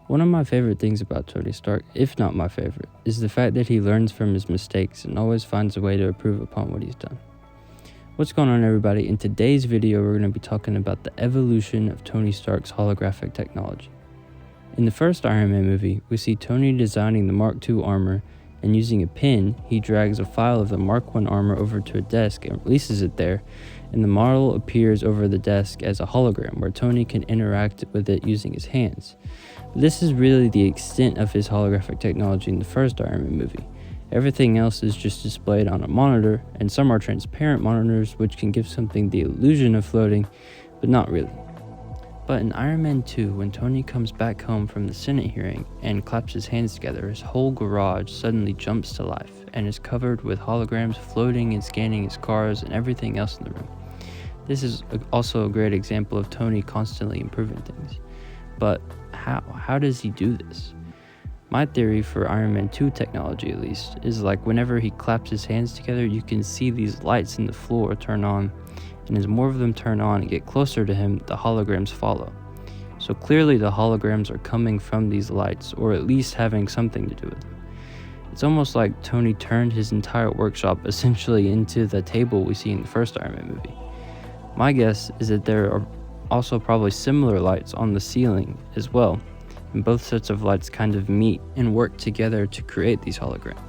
One of my favorite things about Tony Stark, if not my favorite, is the fact that he learns from his mistakes and always finds a way to improve upon what he's done. What's going on, everybody? In today's video, we're going to be talking about the evolution of Tony Stark's holographic technology. In the first Iron Man movie, we see Tony designing the Mark II armor, and using a pin, he drags a file of the Mark I armor over to a desk and releases it there, and the model appears over the desk as a hologram where Tony can interact with it using his hands. But this is really the extent of his holographic technology in the first Iron Man movie. Everything else is just displayed on a monitor, and some are transparent monitors which can give something the illusion of floating, but not really. But in Iron Man 2, when Tony comes back home from the Senate hearing and claps his hands together, his whole garage suddenly jumps to life and is covered with holograms floating and scanning his cars and everything else in the room. This is also a great example of Tony constantly improving things. But how does he do this? My theory for Iron Man 2 technology, at least, is like whenever he claps his hands together, you can see these lights in the floor turn on, and as more of them turn on and get closer to him, the holograms follow. So clearly the holograms are coming from these lights, or at least having something to do with them. It's almost like Tony turned his entire workshop essentially into the table we see in the first Iron Man movie. My guess is that there are also probably similar lights on the ceiling as well, and both sets of lights kind of meet and work together to create these holograms.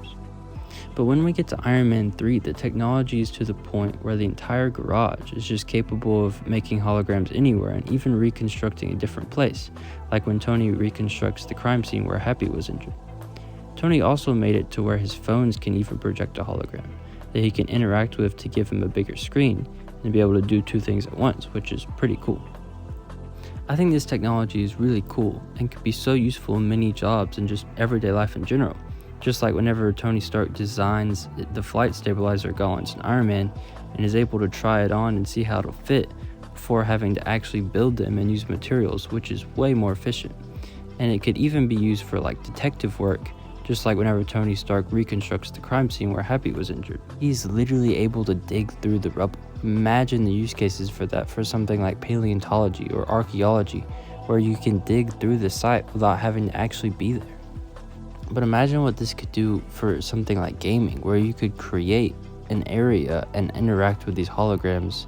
But when we get to Iron Man 3, the technology is to the point where the entire garage is just capable of making holograms anywhere and even reconstructing a different place, like when Tony reconstructs the crime scene where Happy was injured. Tony also made it to where his phones can even project a hologram that he can interact with to give him a bigger screen and be able to do two things at once, which is pretty cool. I think this technology is really cool and could be so useful in many jobs and just everyday life in general. Just like whenever Tony Stark designs the flight stabilizer gauntlets in Iron Man and is able to try it on and see how it'll fit before having to actually build them and use materials, which is way more efficient. And it could even be used for like detective work, just like whenever Tony Stark reconstructs the crime scene where Happy was injured. He's literally able to dig through the rubble. Imagine the use cases for that for something like paleontology or archaeology, where you can dig through the site without having to actually be there. But imagine what this could do for something like gaming, where you could create an area and interact with these holograms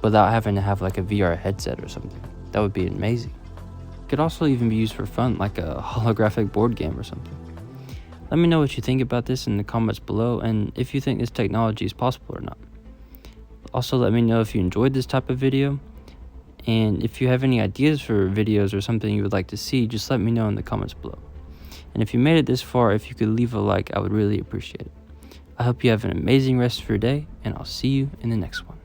without having to have like a VR headset or something. That would be amazing. It could also even be used for fun, like a holographic board game or something. Let me know what you think about this in the comments below, and if you think this technology is possible or not. Also, let me know if you enjoyed this type of video, and if you have any ideas for videos or something you would like to see, just let me know in the comments below. And if you made it this far, if you could leave a like, I would really appreciate it. I hope you have an amazing rest of your day, and I'll see you in the next one.